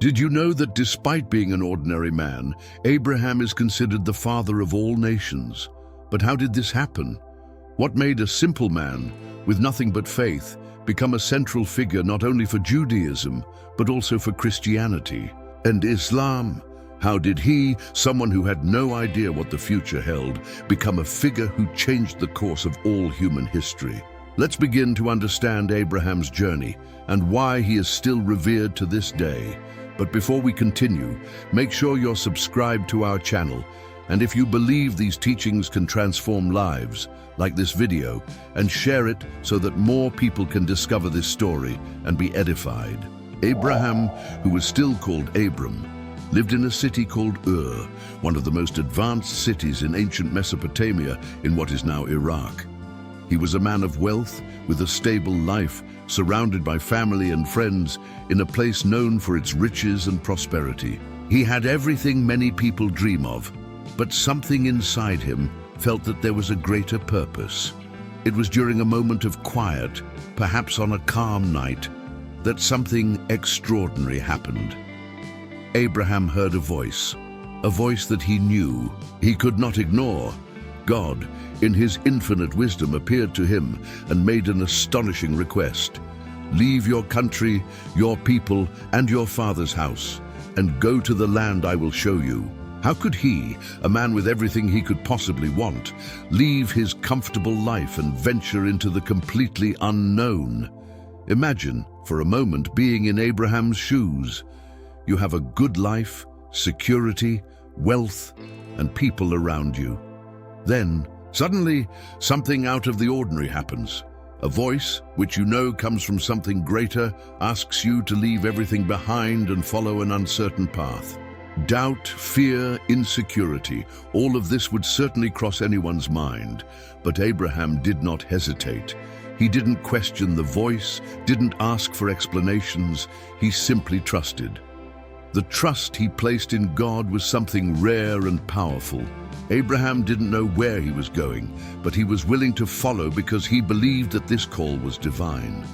Did you know that despite being an ordinary man, Abraham is considered the father of all nations? But how did this happen? What made a simple man, with nothing but faith, become a central figure not only for Judaism, but also for Christianity and Islam? How did he, someone who had no idea what the future held, become a figure who changed the course of all human history? Let's begin to understand Abraham's journey and why he is still revered to this day. But before we continue, make sure you're subscribed to our channel, and if you believe these teachings can transform lives, like this video, and share it so that more people can discover this story and be edified. Abraham, who was still called Abram, lived in a city called Ur, one of the most advanced cities in ancient Mesopotamia in what is now Iraq. He was a man of wealth, with a stable life, surrounded by family and friends, in a place known for its riches and prosperity. He had everything many people dream of, but something inside him felt that there was a greater purpose. It was during a moment of quiet, perhaps on a calm night, that something extraordinary happened. Abraham heard a voice that he knew, he could not ignore. God, in his infinite wisdom, appeared to him and made an astonishing request. Leave your country, your people, and your father's house, and go to the land I will show you. How could he, a man with everything he could possibly want, leave his comfortable life and venture into the completely unknown? Imagine, for a moment, being in Abraham's shoes. You have a good life, security, wealth, and people around you. Then, suddenly, something out of the ordinary happens. A voice, which you know comes from something greater, asks you to leave everything behind and follow an uncertain path. Doubt, fear, insecurity, all of this would certainly cross anyone's mind. But Abraham did not hesitate. He didn't question the voice, didn't ask for explanations. He simply trusted. The trust he placed in God was something rare and powerful. Abraham didn't know where he was going, but he was willing to follow because he believed that this call was divine.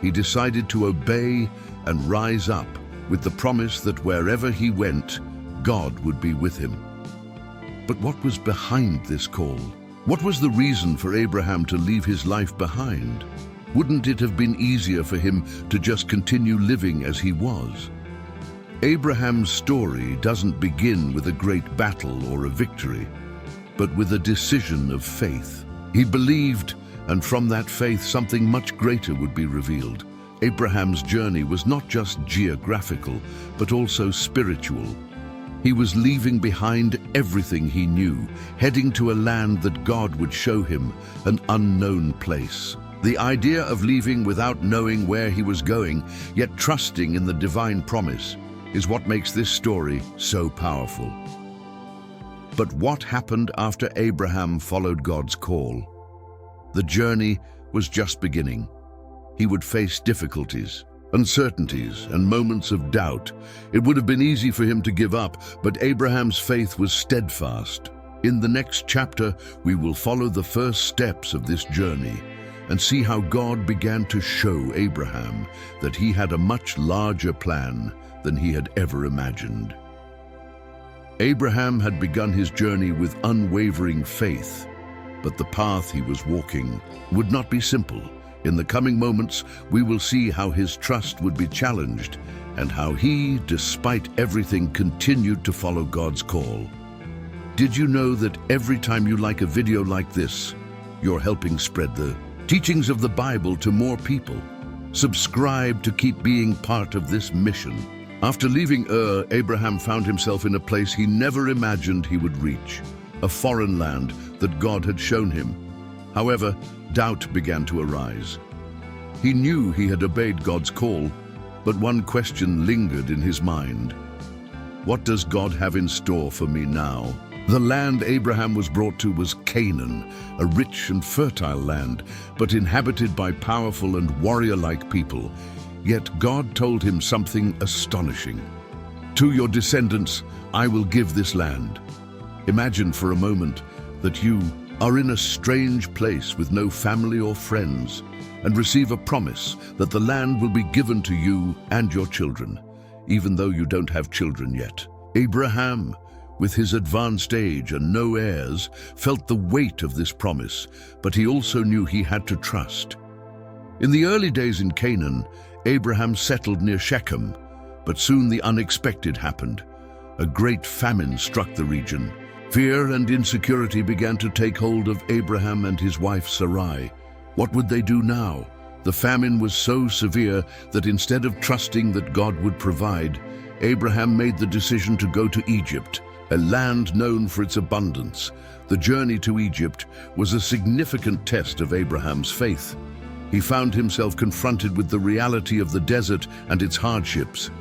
He decided to obey and rise up with the promise that wherever he went, God would be with him. But what was behind this call? What was the reason for Abraham to leave his life behind? Wouldn't it have been easier for him to just continue living as he was? Abraham's story doesn't begin with a great battle or a victory, but with a decision of faith. He believed, and from that faith something much greater would be revealed. Abraham's journey was not just geographical, but also spiritual. He was leaving behind everything he knew, heading to a land that God would show him, an unknown place. The idea of leaving without knowing where he was going, yet trusting in the divine promise, is what makes this story so powerful. But what happened after Abraham followed God's call? The journey was just beginning. He would face difficulties, uncertainties, and moments of doubt. It would have been easy for him to give up, but Abraham's faith was steadfast. In the next chapter, we will follow the first steps of this journey and see how God began to show Abraham that he had a much larger plan than he had ever imagined. Abraham had begun his journey with unwavering faith, but the path he was walking would not be simple. In the coming moments, we will see how his trust would be challenged and how he, despite everything, continued to follow God's call. Did you know that every time you like a video like this, you're helping spread the teachings of the Bible to more people? Subscribe to keep being part of this mission. After leaving Ur, Abraham found himself in a place he never imagined he would reach, a foreign land that God had shown him. However, doubt began to arise. He knew he had obeyed God's call, but one question lingered in his mind. What does God have in store for me now? The land Abraham was brought to was Canaan, a rich and fertile land, but inhabited by powerful and warrior-like people. Yet God told him something astonishing. To your descendants, I will give this land. Imagine for a moment that you are in a strange place with no family or friends and receive a promise that the land will be given to you and your children. even though you don't have children yet. Abraham, with his advanced age and no heirs, felt the weight of this promise, but he also knew he had to trust. In the early days in Canaan, Abraham settled near Shechem, but soon the unexpected happened. A great famine struck the region. Fear and insecurity began to take hold of Abraham and his wife Sarai. What would they do now? The famine was so severe that instead of trusting that God would provide, Abraham made the decision to go to Egypt, a land known for its abundance. The journey to Egypt was a significant test of Abraham's faith. He found himself confronted with the reality of the desert and its hardships.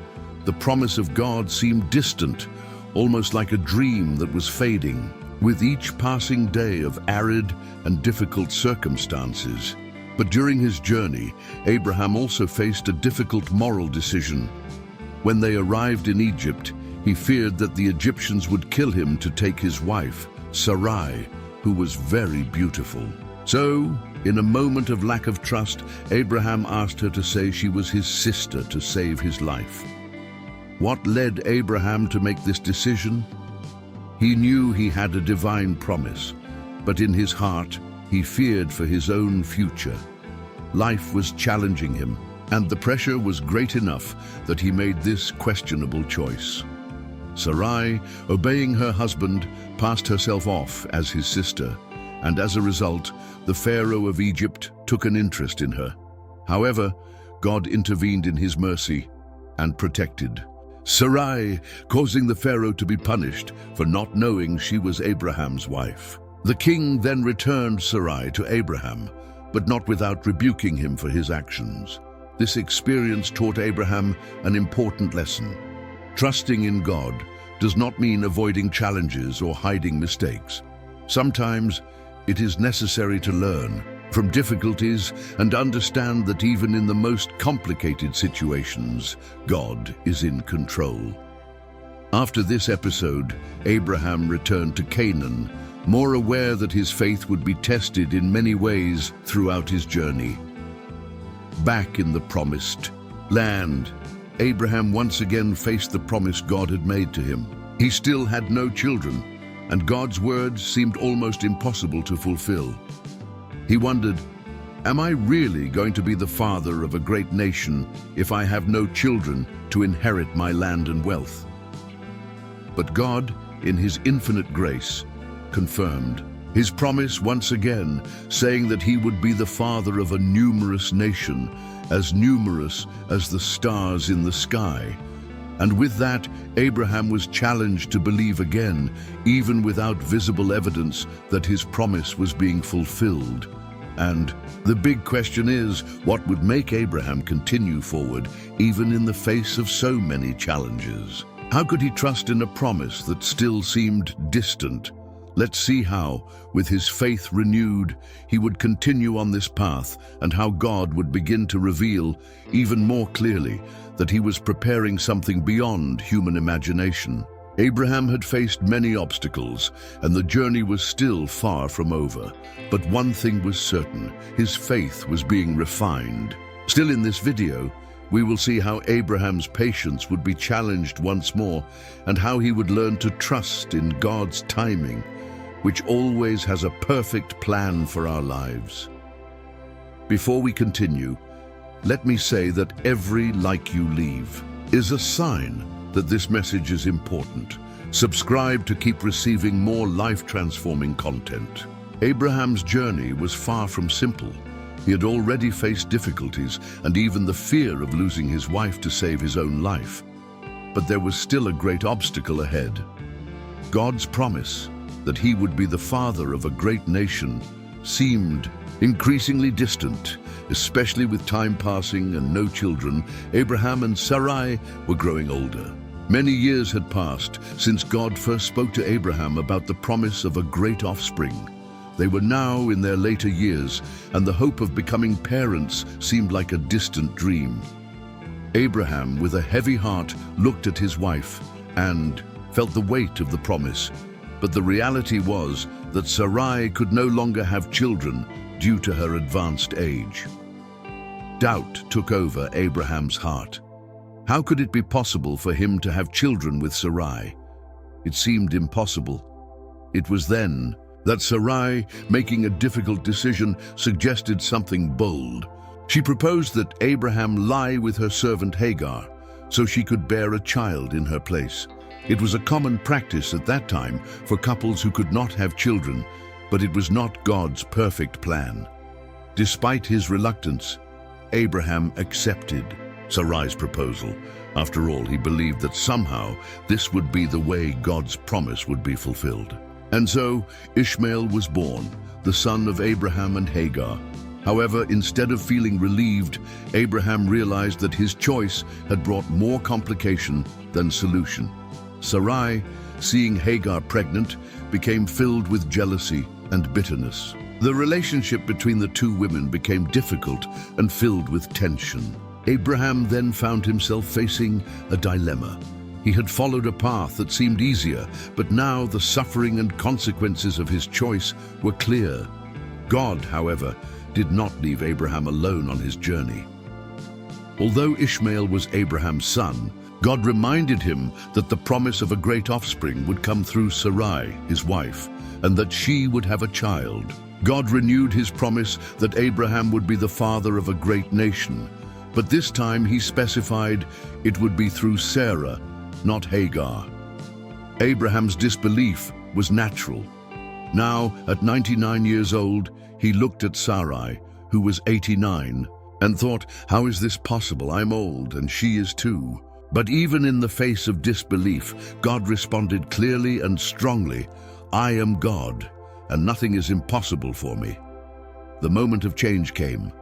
The promise of God seemed distant, almost like a dream that was fading. With each passing day of arid and difficult circumstances. But during his journey, Abraham also faced a difficult moral decision. When they arrived in Egypt, he feared that the Egyptians would kill him to take his wife, Sarai, who was very beautiful. So, in a moment of lack of trust, Abraham asked her to say she was his sister to save his life. What led Abraham to make this decision? He knew he had a divine promise, but in his heart, he feared for his own future. Life was challenging him, and the pressure was great enough that he made this questionable choice. Sarai, obeying her husband, passed herself off as his sister, and as a result, the Pharaoh of Egypt took an interest in her. However, God intervened in his mercy and protected Sarai, causing the Pharaoh to be punished for not knowing she was Abraham's wife. The king then returned Sarai to Abraham, but not without rebuking him for his actions. This experience taught Abraham an important lesson. Trusting in God does not mean avoiding challenges or hiding mistakes. Sometimes it is necessary to learn from difficulties and understand that even in the most complicated situations, God is in control. After this episode, Abraham returned to Canaan, more aware that his faith would be tested in many ways throughout his journey. Back in the promised land, Abraham once again faced the promise God had made to him. He still had no children, and God's words seemed almost impossible to fulfill. He wondered, am I really going to be the father of a great nation if I have no children to inherit my land and wealth? But God, in his infinite grace, confirmed his promise once again, saying that he would be the father of a numerous nation, as numerous as the stars in the sky. And with that, Abraham was challenged to believe again, even without visible evidence that his promise was being fulfilled. And the big question is, what would make Abraham continue forward, even in the face of so many challenges? How could he trust in a promise that still seemed distant? Let's see how, with his faith renewed, he would continue on this path, and how God would begin to reveal, even more clearly, that he was preparing something beyond human imagination. Abraham had faced many obstacles, and the journey was still far from over. But one thing was certain, his faith was being refined. Still in this video, we will see how Abraham's patience would be challenged once more, and how he would learn to trust in God's timing, which always has a perfect plan for our lives. Before we continue, let me say that every like you leave is a sign that this message is important. Subscribe to keep receiving more life-transforming content. Abraham's journey was far from simple. He had already faced difficulties and even the fear of losing his wife to save his own life. But there was still a great obstacle ahead. God's promise that he would be the father of a great nation seemed increasingly distant, especially with time passing and no children. Abraham and Sarai were growing older. Many years had passed since God first spoke to Abraham about the promise of a great offspring. They were now in their later years, and the hope of becoming parents seemed like a distant dream. Abraham, with a heavy heart, looked at his wife and felt the weight of the promise. But the reality was that Sarai could no longer have children due to her advanced age. Doubt took over Abraham's heart. How could it be possible for him to have children with Sarai? It seemed impossible. It was then that Sarai, making a difficult decision, suggested something bold. She proposed that Abraham lie with her servant Hagar, so she could bear a child in her place. It was a common practice at that time for couples who could not have children, but it was not God's perfect plan. Despite his reluctance, Abraham accepted Sarai's proposal. After all, he believed that somehow this would be the way God's promise would be fulfilled. And so Ishmael was born, the son of Abraham and Hagar. However, instead of feeling relieved, Abraham realized that his choice had brought more complication than solution. Sarai, seeing Hagar pregnant, became filled with jealousy and bitterness. The relationship between the two women became difficult and filled with tension. Abraham then found himself facing a dilemma. He had followed a path that seemed easier, but now the suffering and consequences of his choice were clear. God, however, did not leave Abraham alone on his journey. Although Ishmael was Abraham's son, God reminded him that the promise of a great offspring would come through Sarai, his wife, and that she would have a child. God renewed his promise that Abraham would be the father of a great nation, but this time he specified it would be through Sarah, not Hagar. Abraham's disbelief was natural. Now, at 99 years old, he looked at Sarai, who was 89, and thought, how is this possible? I'm old, and she is too. But even in the face of disbelief, God responded clearly and strongly, I am God, and nothing is impossible for me. The moment of change came.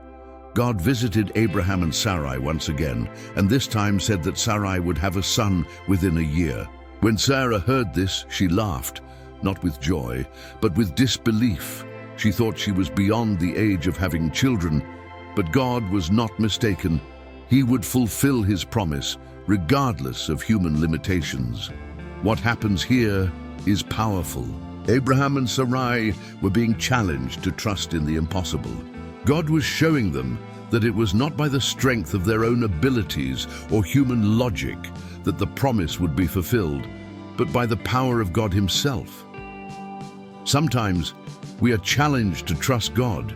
God visited Abraham and Sarai once again, and this time said that Sarai would have a son within a year. When Sarah heard this, she laughed, not with joy, but with disbelief. She thought she was beyond the age of having children, but God was not mistaken. He would fulfill his promise, regardless of human limitations. What happens here is powerful. Abraham and Sarai were being challenged to trust in the impossible. God was showing them that it was not by the strength of their own abilities or human logic that the promise would be fulfilled, but by the power of God himself. Sometimes we are challenged to trust God,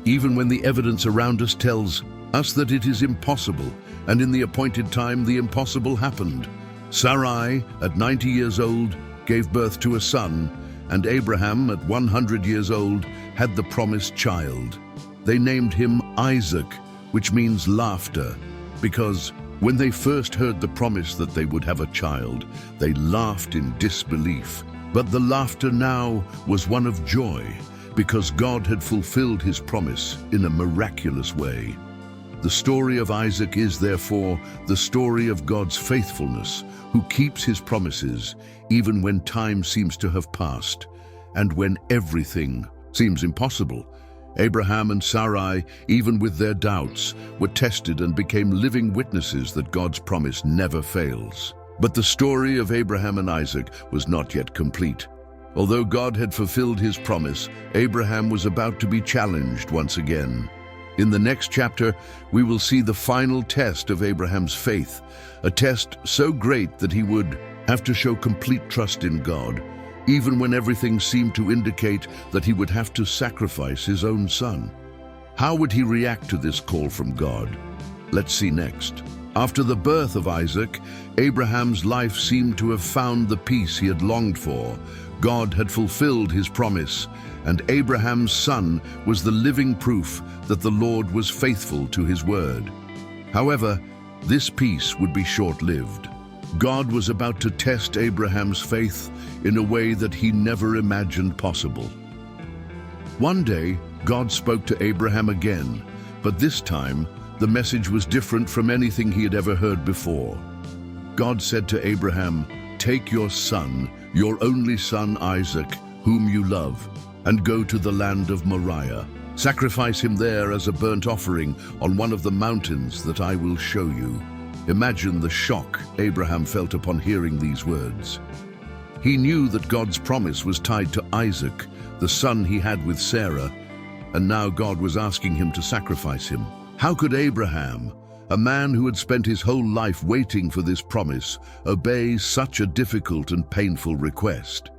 even when the evidence around us tells us that it is impossible, and in the appointed time the impossible happened. Sarai, at 90 years old, gave birth to a son, and Abraham, at 100 years old, had the promised child. They named him Isaac, which means laughter, because when they first heard the promise that they would have a child, they laughed in disbelief. But the laughter now was one of joy, because God had fulfilled his promise in a miraculous way. The story of Isaac is, therefore, the story of God's faithfulness, who keeps his promises even when time seems to have passed, and when everything seems impossible. Abraham and Sarai, even with their doubts, were tested and became living witnesses that God's promise never fails. But the story of Abraham and Isaac was not yet complete. Although God had fulfilled his promise, Abraham was about to be challenged once again. In the next chapter, we will see the final test of Abraham's faith, a test so great that he would have to show complete trust in God, even when everything seemed to indicate that he would have to sacrifice his own son. How would he react to this call from God? Let's see next. After the birth of Isaac, Abraham's life seemed to have found the peace he had longed for. God had fulfilled his promise, and Abraham's son was the living proof that the Lord was faithful to his word. However, this peace would be short-lived. God was about to test Abraham's faith in a way that he never imagined possible. One day, God spoke to Abraham again, but this time, the message was different from anything he had ever heard before. God said to Abraham, "Take your son, your only son Isaac, whom you love, and go to the land of Moriah. Sacrifice him there as a burnt offering on one of the mountains that I will show you." Imagine the shock Abraham felt upon hearing these words. He knew that God's promise was tied to Isaac, the son he had with Sarah, and now God was asking him to sacrifice him. How could Abraham, a man who had spent his whole life waiting for this promise, obey such a difficult and painful request?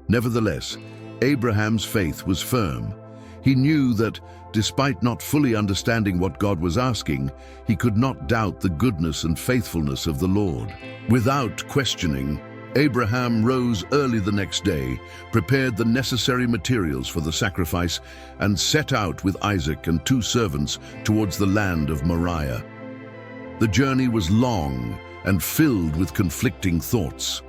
Nevertheless, Abraham's faith was firm. He knew that, despite not fully understanding what God was asking, he could not doubt the goodness and faithfulness of the Lord. Without questioning, Abraham rose early the next day, prepared the necessary materials for the sacrifice, and set out with Isaac and 2 servants towards the land of Moriah. The journey was long and filled with conflicting thoughts.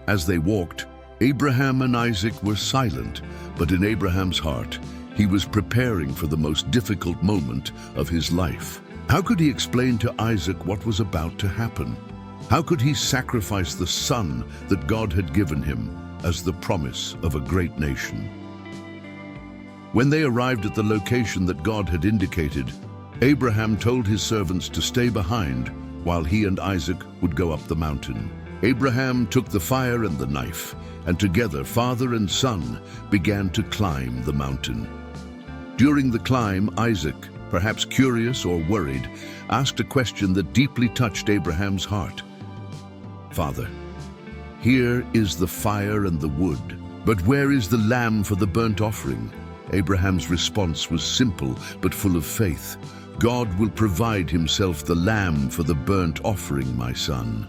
As they walked, Abraham and Isaac were silent, but in Abraham's heart, he was preparing for the most difficult moment of his life. How could he explain to Isaac what was about to happen? How could he sacrifice the son that God had given him as the promise of a great nation? When they arrived at the location that God had indicated, Abraham told his servants to stay behind while he and Isaac would go up the mountain. Abraham took the fire and the knife, and together father and son began to climb the mountain. During the climb, Isaac, perhaps curious or worried, asked a question that deeply touched Abraham's heart. "Father, here is the fire and the wood, but where is the lamb for the burnt offering?" Abraham's response was simple but full of faith. "God will provide himself the lamb for the burnt offering, my son."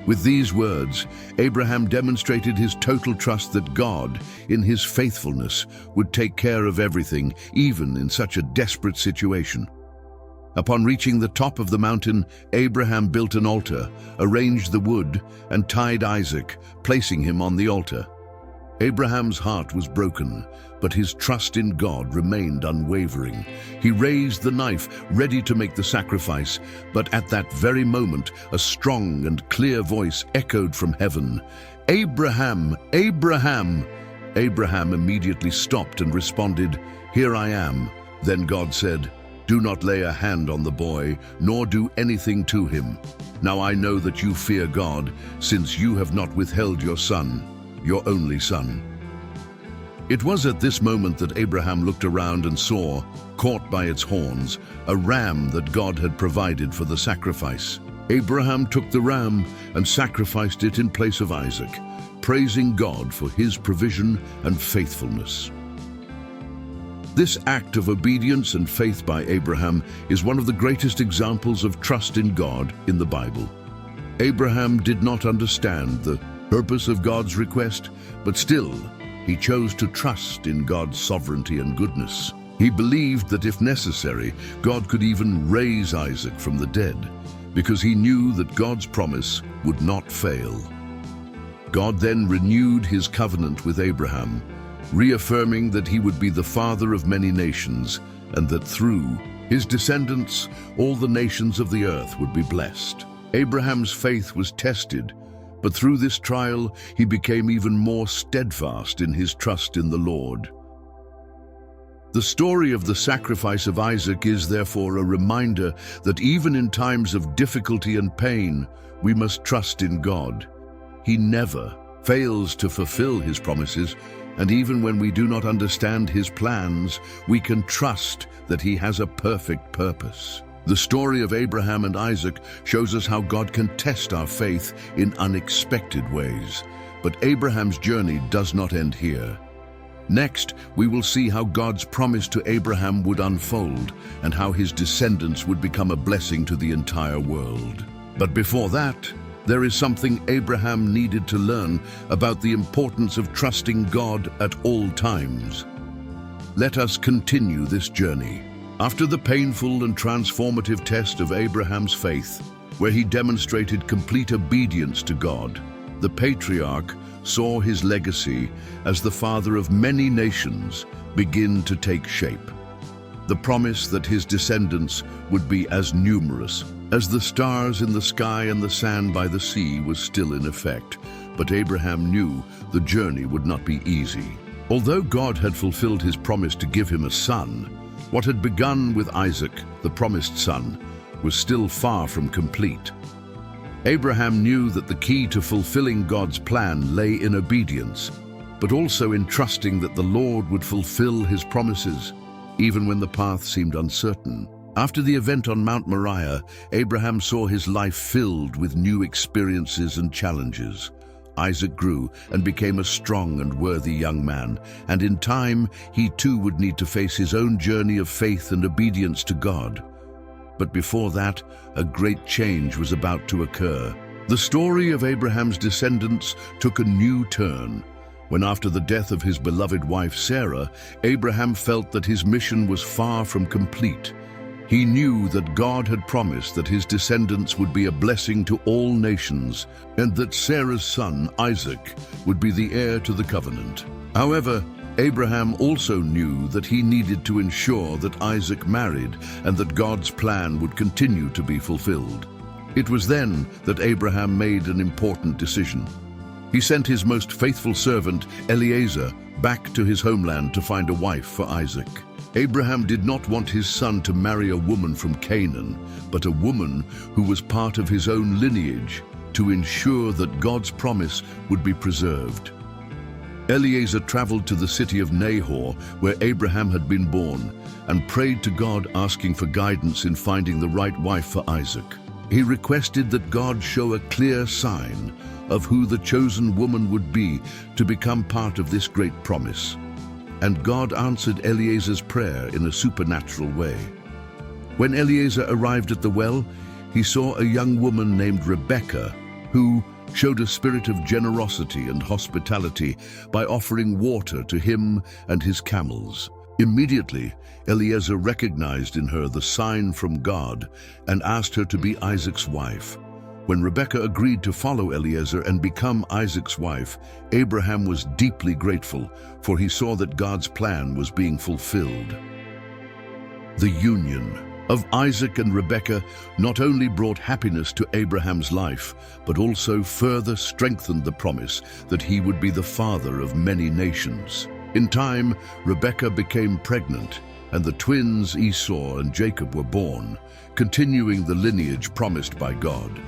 With these words, Abraham demonstrated his total trust that God, in his faithfulness, would take care of everything, even in such a desperate situation. Upon reaching the top of the mountain, Abraham built an altar, arranged the wood, and tied Isaac, placing him on the altar. Abraham's heart was broken, but his trust in God remained unwavering. He raised the knife, ready to make the sacrifice, but at that very moment, a strong and clear voice echoed from heaven, "Abraham, Abraham!" Abraham immediately stopped and responded, "Here I am." Then God said, "Do not lay a hand on the boy, nor do anything to him. Now I know that you fear God, since you have not withheld your son, your only son." It was at this moment that Abraham looked around and saw, caught by its horns, a ram that God had provided for the sacrifice. Abraham took the ram and sacrificed it in place of Isaac, praising God for his provision and faithfulness. This act of obedience and faith by Abraham is one of the greatest examples of trust in God in the Bible. Abraham did not understand the purpose of God's request, but still, he chose to trust in God's sovereignty and goodness. He believed that if necessary, God could even raise Isaac from the dead, because he knew that God's promise would not fail. God then renewed his covenant with Abraham, reaffirming that he would be the father of many nations, and that through his descendants, all the nations of the earth would be blessed. Abraham's faith was tested, but through this trial, he became even more steadfast in his trust in the Lord. The story of the sacrifice of Isaac is therefore a reminder that even in times of difficulty and pain, we must trust in God. He never fails to fulfill his promises, and even when we do not understand his plans, we can trust that he has a perfect purpose. The story of Abraham and Isaac shows us how God can test our faith in unexpected ways. But Abraham's journey does not end here. Next, we will see how God's promise to Abraham would unfold and how his descendants would become a blessing to the entire world. But before that, there is something Abraham needed to learn about the importance of trusting God at all times. Let us continue this journey. After the painful and transformative test of Abraham's faith, where he demonstrated complete obedience to God, the patriarch saw his legacy as the father of many nations begin to take shape. The promise that his descendants would be as numerous as the stars in the sky and the sand by the sea was still in effect, but Abraham knew the journey would not be easy. Although God had fulfilled his promise to give him a son, what had begun with Isaac, the promised son, was still far from complete. Abraham knew that the key to fulfilling God's plan lay in obedience, but also in trusting that the Lord would fulfill his promises, even when the path seemed uncertain. After the event on Mount Moriah, Abraham saw his life filled with new experiences and challenges. Isaac grew and became a strong and worthy young man, and in time, he too would need to face his own journey of faith and obedience to God. But before that, a great change was about to occur. The story of Abraham's descendants took a new turn, when after the death of his beloved wife Sarah, Abraham felt that his mission was far from complete. He knew that God had promised that his descendants would be a blessing to all nations, and that Sarah's son, Isaac, would be the heir to the covenant. However, Abraham also knew that he needed to ensure that Isaac married and that God's plan would continue to be fulfilled. It was then that Abraham made an important decision. He sent his most faithful servant, Eliezer, back to his homeland to find a wife for Isaac. Abraham did not want his son to marry a woman from Canaan, but a woman who was part of his own lineage, to ensure that God's promise would be preserved. Eliezer traveled to the city of Nahor, where Abraham had been born, and prayed to God, asking for guidance in finding the right wife for Isaac. He requested that God show a clear sign of who the chosen woman would be to become part of this great promise. And God answered Eliezer's prayer in a supernatural way. When Eliezer arrived at the well, he saw a young woman named Rebekah, who showed a spirit of generosity and hospitality by offering water to him and his camels. Immediately, Eliezer recognized in her the sign from God and asked her to be Isaac's wife. When Rebekah agreed to follow Eliezer and become Isaac's wife, Abraham was deeply grateful, for he saw that God's plan was being fulfilled. The union of Isaac and Rebekah not only brought happiness to Abraham's life, but also further strengthened the promise that he would be the father of many nations. In time, Rebekah became pregnant, and the twins Esau and Jacob were born, continuing the lineage promised by God.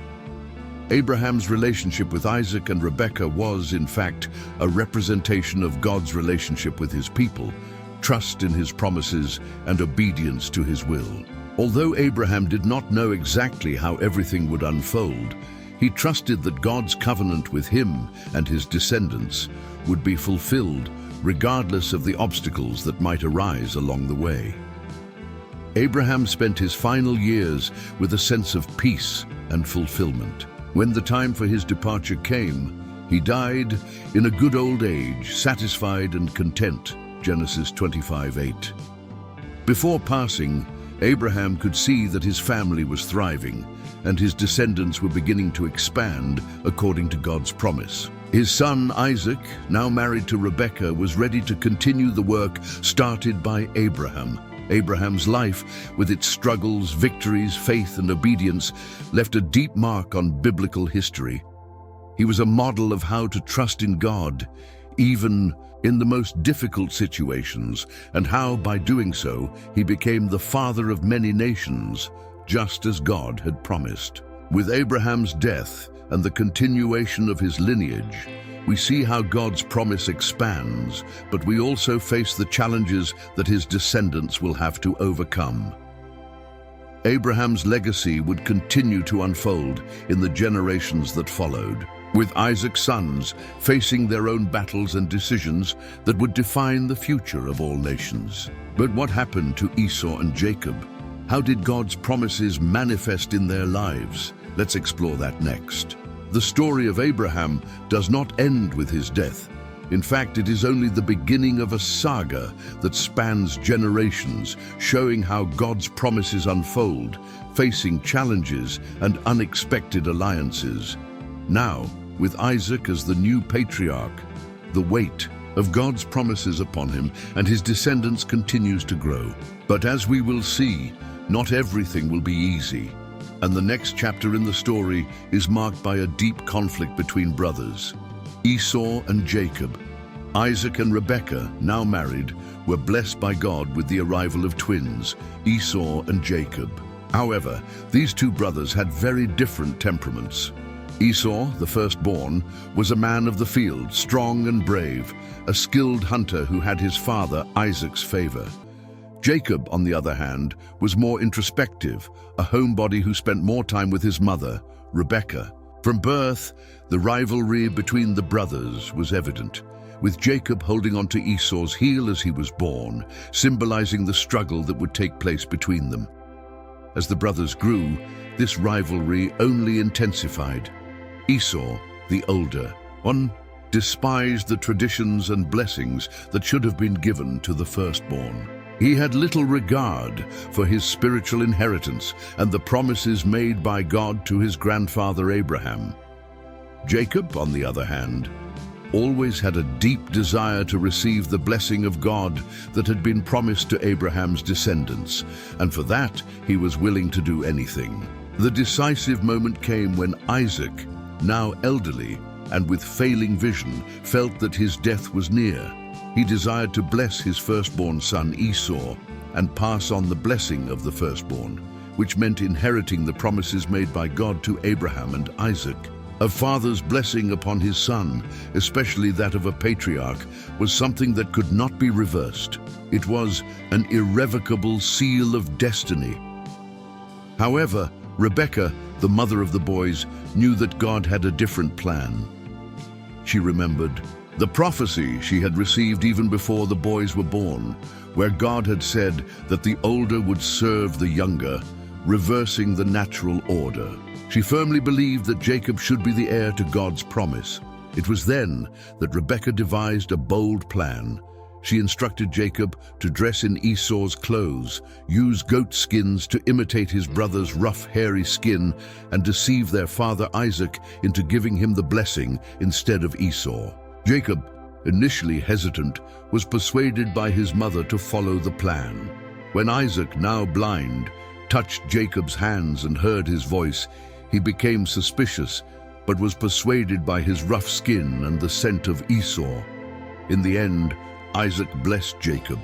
Abraham's relationship with Isaac and Rebekah was, in fact, a representation of God's relationship with his people, trust in his promises, and obedience to his will. Although Abraham did not know exactly how everything would unfold, he trusted that God's covenant with him and his descendants would be fulfilled regardless of the obstacles that might arise along the way. Abraham spent his final years with a sense of peace and fulfillment. When the time for his departure came, he died in a good old age, satisfied and content. Genesis 25:8. Before passing, Abraham could see that his family was thriving and his descendants were beginning to expand according to God's promise. His son Isaac, now married to Rebekah, was ready to continue the work started by Abraham. Abraham's life, with its struggles, victories, faith, and obedience, left a deep mark on biblical history. He was a model of how to trust in God, even in the most difficult situations, and how, by doing so, he became the father of many nations, just as God had promised. With Abraham's death and the continuation of his lineage, we see how God's promise expands, but we also face the challenges that his descendants will have to overcome. Abraham's legacy would continue to unfold in the generations that followed, with Isaac's sons facing their own battles and decisions that would define the future of all nations. But what happened to Esau and Jacob? How did God's promises manifest in their lives? Let's explore that next. The story of Abraham does not end with his death. In fact, it is only the beginning of a saga that spans generations, showing how God's promises unfold, facing challenges and unexpected alliances. Now, with Isaac as the new patriarch, the weight of God's promises upon him and his descendants continues to grow. But as we will see, not everything will be easy. And the next chapter in the story is marked by a deep conflict between brothers, Esau and Jacob. Isaac and Rebekah, now married, were blessed by God with the arrival of twins, Esau and Jacob. However, these two brothers had very different temperaments. Esau, the firstborn, was a man of the field, strong and brave, a skilled hunter who had his father Isaac's favor. Jacob, on the other hand, was more introspective, a homebody who spent more time with his mother, Rebekah. From birth, the rivalry between the brothers was evident, with Jacob holding on to Esau's heel as he was born, symbolizing the struggle that would take place between them. As the brothers grew, this rivalry only intensified. Esau, the older one, despised the traditions and blessings that should have been given to the firstborn. He had little regard for his spiritual inheritance and the promises made by God to his grandfather Abraham. Jacob, on the other hand, always had a deep desire to receive the blessing of God that had been promised to Abraham's descendants, and for that he was willing to do anything. The decisive moment came when Isaac, now elderly and with failing vision, felt that his death was near. He desired to bless his firstborn son Esau and pass on the blessing of the firstborn, which meant inheriting the promises made by God to Abraham and Isaac. A father's blessing upon his son, especially that of a patriarch, was something that could not be reversed. It was an irrevocable seal of destiny. However, Rebekah, the mother of the boys, knew that God had a different plan. She remembered the prophecy she had received even before the boys were born, where God had said that the older would serve the younger, reversing the natural order. She firmly believed that Jacob should be the heir to God's promise. It was then that Rebekah devised a bold plan. She instructed Jacob to dress in Esau's clothes, use goat skins to imitate his brother's rough, hairy skin, and deceive their father Isaac into giving him the blessing instead of Esau. Jacob, initially hesitant, was persuaded by his mother to follow the plan. When Isaac, now blind, touched Jacob's hands and heard his voice, he became suspicious, but was persuaded by his rough skin and the scent of Esau. In the end, Isaac blessed Jacob,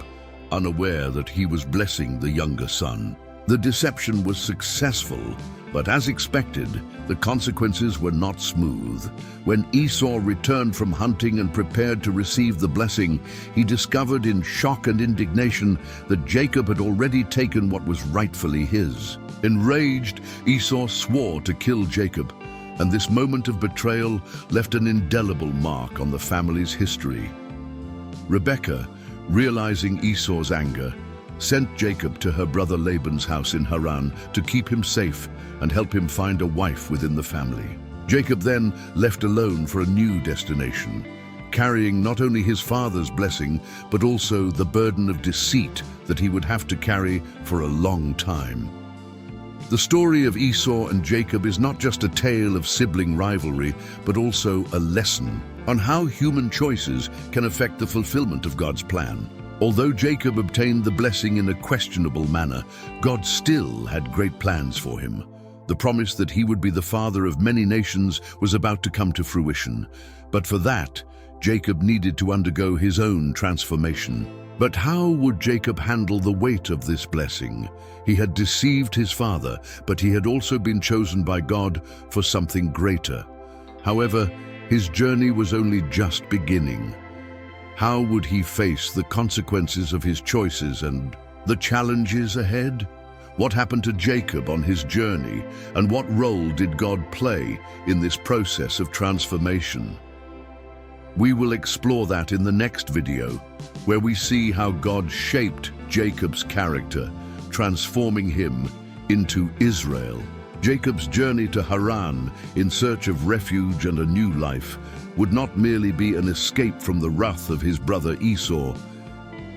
unaware that he was blessing the younger son. The deception was successful, but as expected, the consequences were not smooth. When Esau returned from hunting and prepared to receive the blessing, he discovered in shock and indignation that Jacob had already taken what was rightfully his. Enraged, Esau swore to kill Jacob, and this moment of betrayal left an indelible mark on the family's history. Rebekah, realizing Esau's anger, sent Jacob to her brother Laban's house in Haran to keep him safe and help him find a wife within the family. Jacob then left alone for a new destination, carrying not only his father's blessing, but also the burden of deceit that he would have to carry for a long time. The story of Esau and Jacob is not just a tale of sibling rivalry, but also a lesson on how human choices can affect the fulfillment of God's plan. Although Jacob obtained the blessing in a questionable manner, God still had great plans for him. The promise that he would be the father of many nations was about to come to fruition. But for that, Jacob needed to undergo his own transformation. But how would Jacob handle the weight of this blessing? He had deceived his father, but he had also been chosen by God for something greater. However, his journey was only just beginning. How would he face the consequences of his choices and the challenges ahead? What happened to Jacob on his journey, and what role did God play in this process of transformation? We will explore that in the next video, where we see how God shaped Jacob's character, transforming him into Israel. Jacob's journey to Haran in search of refuge and a new life would not merely be an escape from the wrath of his brother Esau.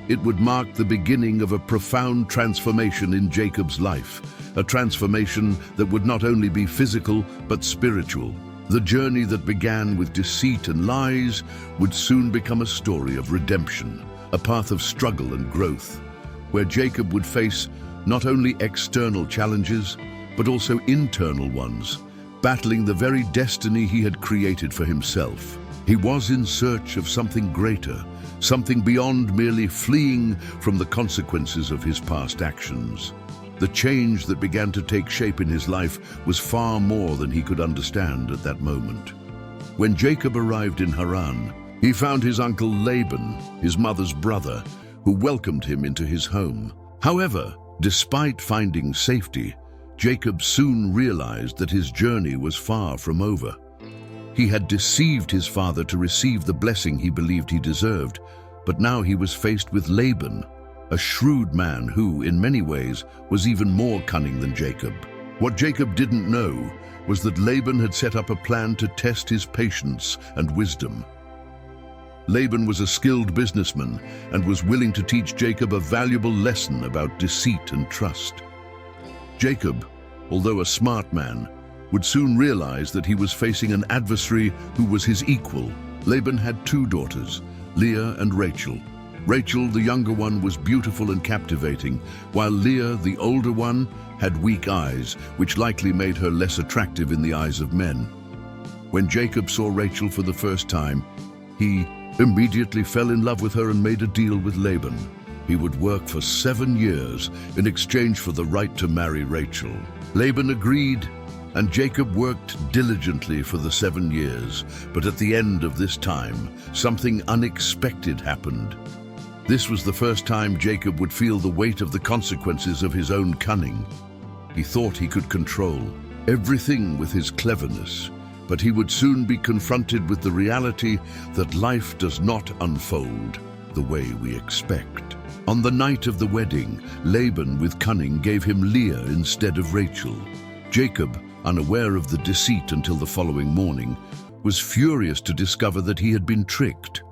It would mark the beginning of a profound transformation in Jacob's life, a transformation that would not only be physical but spiritual. The journey that began with deceit and lies would soon become a story of redemption, a path of struggle and growth, where Jacob would face not only external challenges, but also internal ones, battling the very destiny he had created for himself. He was in search of something greater, something beyond merely fleeing from the consequences of his past actions. The change that began to take shape in his life was far more than he could understand at that moment. When Jacob arrived in Haran, he found his uncle Laban, his mother's brother, who welcomed him into his home. However, despite finding safety, Jacob soon realized that his journey was far from over. He had deceived his father to receive the blessing he believed he deserved, but now he was faced with Laban, a shrewd man who, in many ways, was even more cunning than Jacob. What Jacob didn't know was that Laban had set up a plan to test his patience and wisdom. Laban was a skilled businessman and was willing to teach Jacob a valuable lesson about deceit and trust. Jacob, although a smart man, would soon realize that he was facing an adversary who was his equal. Laban had two daughters, Leah and Rachel. Rachel, the younger one, was beautiful and captivating, while Leah, the older one, had weak eyes, which likely made her less attractive in the eyes of men. When Jacob saw Rachel for the first time, he immediately fell in love with her and made a deal with Laban. He would work for 7 years in exchange for the right to marry Rachel. Laban agreed, and Jacob worked diligently for the 7 years. But at the end of this time, something unexpected happened. This was the first time Jacob would feel the weight of the consequences of his own cunning. He thought he could control everything with his cleverness, but he would soon be confronted with the reality that life does not unfold the way we expect. On the night of the wedding, Laban, with cunning, gave him Leah instead of Rachel. Jacob, unaware of the deceit until the following morning, was furious to discover that he had been tricked.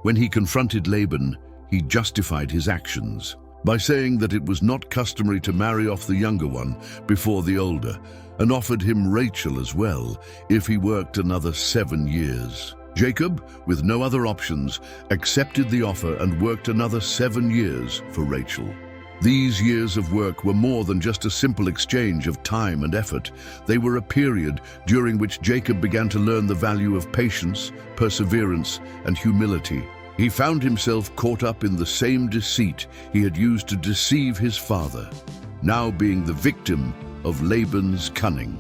When he confronted Laban, he justified his actions by saying that it was not customary to marry off the younger one before the older, and offered him Rachel as well if he worked another 7 years. Jacob, with no other options, accepted the offer and worked another 7 years for Rachel. These years of work were more than just a simple exchange of time and effort. They were a period during which Jacob began to learn the value of patience, perseverance, and humility. He found himself caught up in the same deceit he had used to deceive his father, now being the victim of Laban's cunning.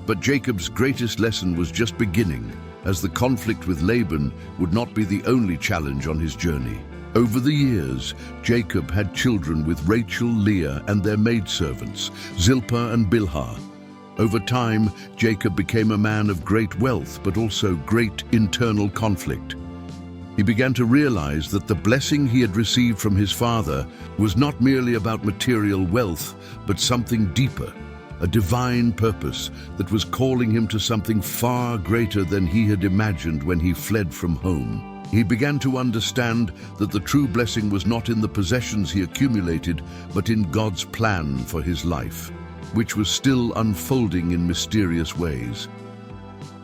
But Jacob's greatest lesson was just beginning, as the conflict with Laban would not be the only challenge on his journey. Over the years, Jacob had children with Rachel, Leah, and their maidservants, Zilpah and Bilhah. Over time, Jacob became a man of great wealth, but also great internal conflict. He began to realize that the blessing he had received from his father was not merely about material wealth, but something deeper, a divine purpose that was calling him to something far greater than he had imagined when he fled from home. He began to understand that the true blessing was not in the possessions he accumulated, but in God's plan for his life, which was still unfolding in mysterious ways.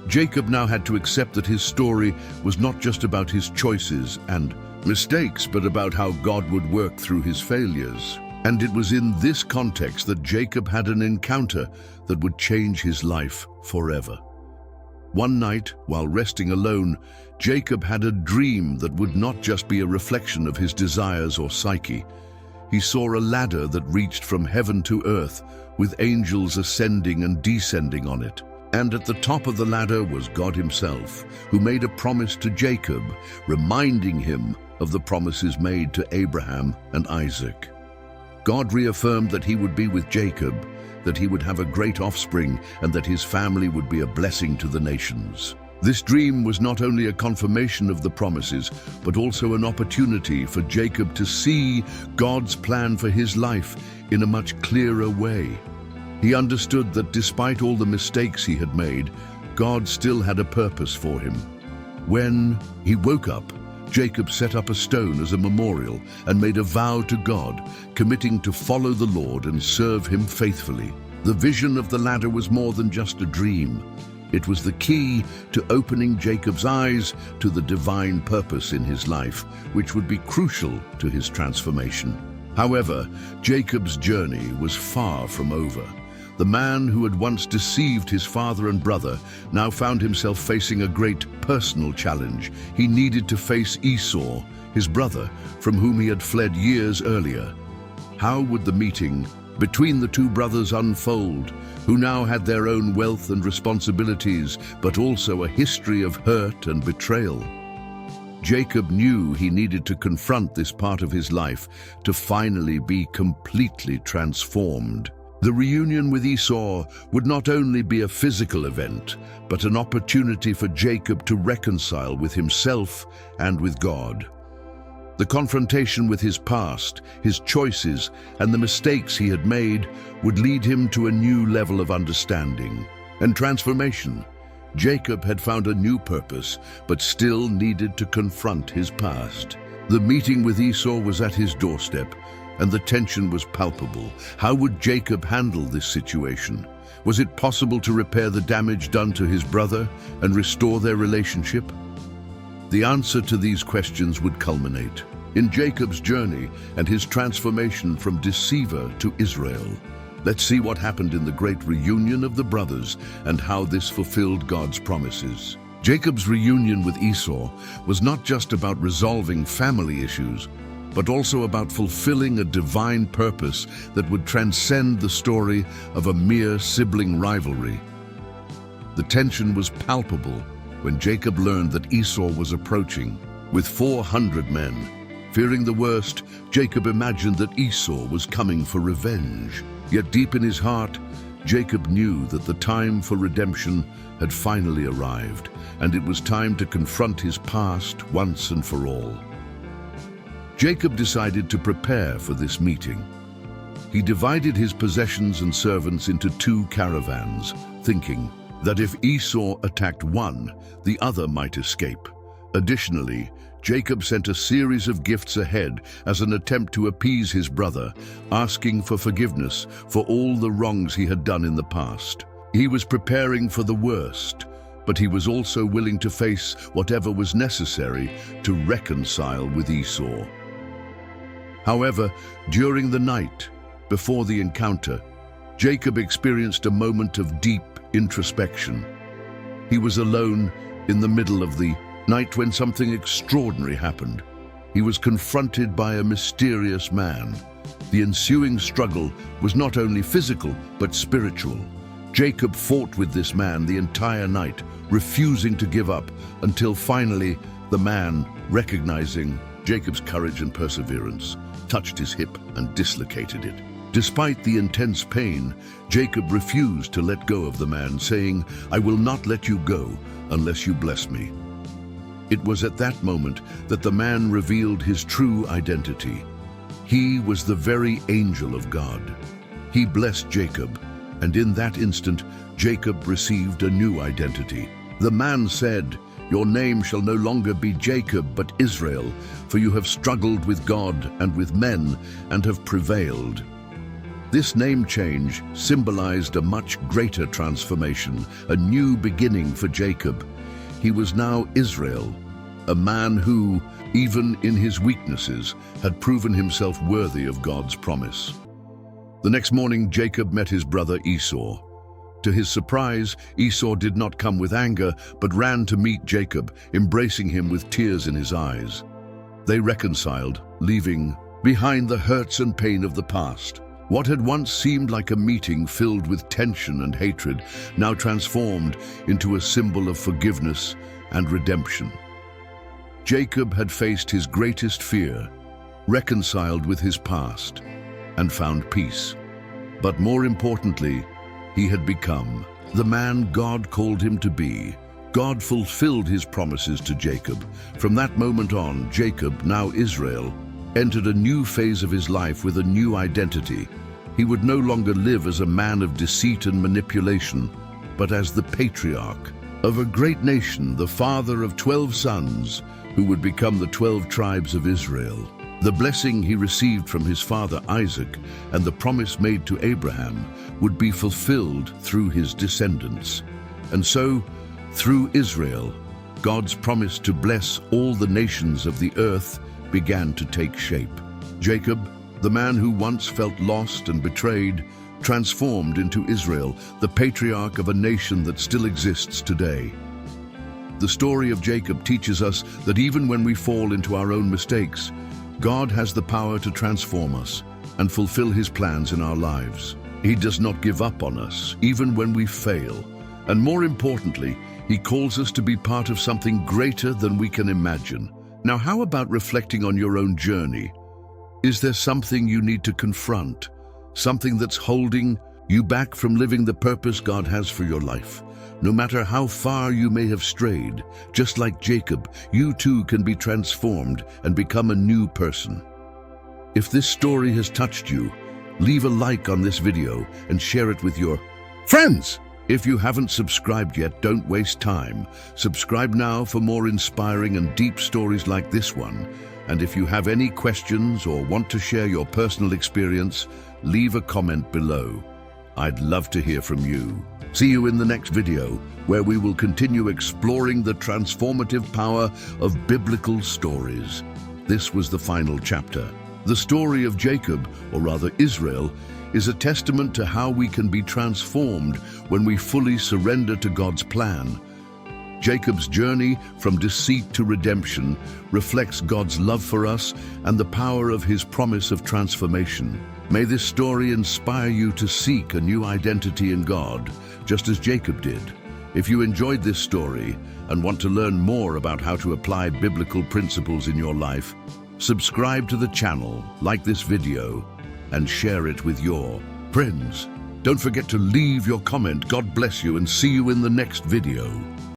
Jacob now had to accept that his story was not just about his choices and mistakes, but about how God would work through his failures. And it was in this context that Jacob had an encounter that would change his life forever. One night, while resting alone, Jacob had a dream that would not just be a reflection of his desires or psyche. He saw a ladder that reached from heaven to earth, with angels ascending and descending on it. And at the top of the ladder was God himself, who made a promise to Jacob, reminding him of the promises made to Abraham and Isaac. God reaffirmed that he would be with Jacob, that he would have a great offspring, and that his family would be a blessing to the nations. This dream was not only a confirmation of the promises, but also an opportunity for Jacob to see God's plan for his life in a much clearer way. He understood that despite all the mistakes he had made, God still had a purpose for him. When he woke up, Jacob set up a stone as a memorial and made a vow to God, committing to follow the Lord and serve him faithfully. The vision of the ladder was more than just a dream. It was the key to opening Jacob's eyes to the divine purpose in his life, which would be crucial to his transformation. However, Jacob's journey was far from over. The man who had once deceived his father and brother now found himself facing a great personal challenge. He needed to face Esau, his brother, from whom he had fled years earlier. How would the meeting between the two brothers unfold, who now had their own wealth and responsibilities, but also a history of hurt and betrayal? Jacob knew he needed to confront this part of his life to finally be completely transformed. The reunion with Esau would not only be a physical event, but an opportunity for Jacob to reconcile with himself and with God. The confrontation with his past, his choices, and the mistakes he had made would lead him to a new level of understanding and transformation. Jacob had found a new purpose, but still needed to confront his past. The meeting with Esau was at his doorstep, and the tension was palpable. How would Jacob handle this situation? Was it possible to repair the damage done to his brother and restore their relationship? The answer to these questions would culminate in Jacob's journey and his transformation from deceiver to Israel. Let's see what happened in the great reunion of the brothers and how this fulfilled God's promises. Jacob's reunion with Esau was not just about resolving family issues, but also about fulfilling a divine purpose that would transcend the story of a mere sibling rivalry. The tension was palpable when Jacob learned that Esau was approaching with 400 men. Fearing the worst, Jacob imagined that Esau was coming for revenge. Yet deep in his heart, Jacob knew that the time for redemption had finally arrived, and it was time to confront his past once and for all. Jacob decided to prepare for this meeting. He divided his possessions and servants into 2 caravans, thinking that if Esau attacked one, the other might escape. Additionally, Jacob sent a series of gifts ahead as an attempt to appease his brother, asking for forgiveness for all the wrongs he had done in the past. He was preparing for the worst, but he was also willing to face whatever was necessary to reconcile with Esau. However, during the night, before the encounter, Jacob experienced a moment of deep introspection. He was alone in the middle of the night when something extraordinary happened. He was confronted by a mysterious man. The ensuing struggle was not only physical, but spiritual. Jacob fought with this man the entire night, refusing to give up, until finally the man, recognizing Jacob's courage and perseverance, touched his hip and dislocated it. Despite the intense pain, Jacob refused to let go of the man, saying, "I will not let you go unless you bless me." It was at that moment that the man revealed his true identity. He was the very angel of God. He blessed Jacob, and in that instant, Jacob received a new identity. The man said, "Your name shall no longer be Jacob, but Israel, for you have struggled with God and with men and have prevailed." This name change symbolized a much greater transformation, a new beginning for Jacob. He was now Israel, a man who, even in his weaknesses, had proven himself worthy of God's promise. The next morning, Jacob met his brother Esau. To his surprise, Esau did not come with anger, but ran to meet Jacob, embracing him with tears in his eyes. They reconciled, leaving behind the hurts and pain of the past. What had once seemed like a meeting filled with tension and hatred now transformed into a symbol of forgiveness and redemption. Jacob had faced his greatest fear, reconciled with his past, and found peace. But more importantly, he had become the man God called him to be. God fulfilled his promises to Jacob. From that moment on, Jacob, now Israel, entered a new phase of his life with a new identity. He would no longer live as a man of deceit and manipulation, but as the patriarch of a great nation, the father of 12 sons, who would become the 12 tribes of Israel. The blessing he received from his father Isaac and the promise made to Abraham would be fulfilled through his descendants. And so, through Israel, God's promise to bless all the nations of the earth began to take shape. Jacob, the man who once felt lost and betrayed, transformed into Israel, the patriarch of a nation that still exists today. The story of Jacob teaches us that even when we fall into our own mistakes, God has the power to transform us and fulfill his plans in our lives. He does not give up on us, even when we fail. And more importantly, he calls us to be part of something greater than we can imagine. Now, how about reflecting on your own journey? Is there something you need to confront? Something that's holding you back from living the purpose God has for your life? No matter how far you may have strayed, just like Jacob, you too can be transformed and become a new person. If this story has touched you, leave a like on this video and share it with your friends. If you haven't subscribed yet, don't waste time. Subscribe now for more inspiring and deep stories like this one. And if you have any questions or want to share your personal experience, leave a comment below. I'd love to hear from you. See you in the next video, where we will continue exploring the transformative power of biblical stories. This was the final chapter. The story of Jacob, or rather Israel, is a testament to how we can be transformed when we fully surrender to God's plan. Jacob's journey from deceit to redemption reflects God's love for us and the power of his promise of transformation. May this story inspire you to seek a new identity in God, just as Jacob did. If you enjoyed this story and want to learn more about how to apply biblical principles in your life, subscribe to the channel, like this video, and share it with your friends. Don't forget to leave your comment. God bless you, and see you in the next video.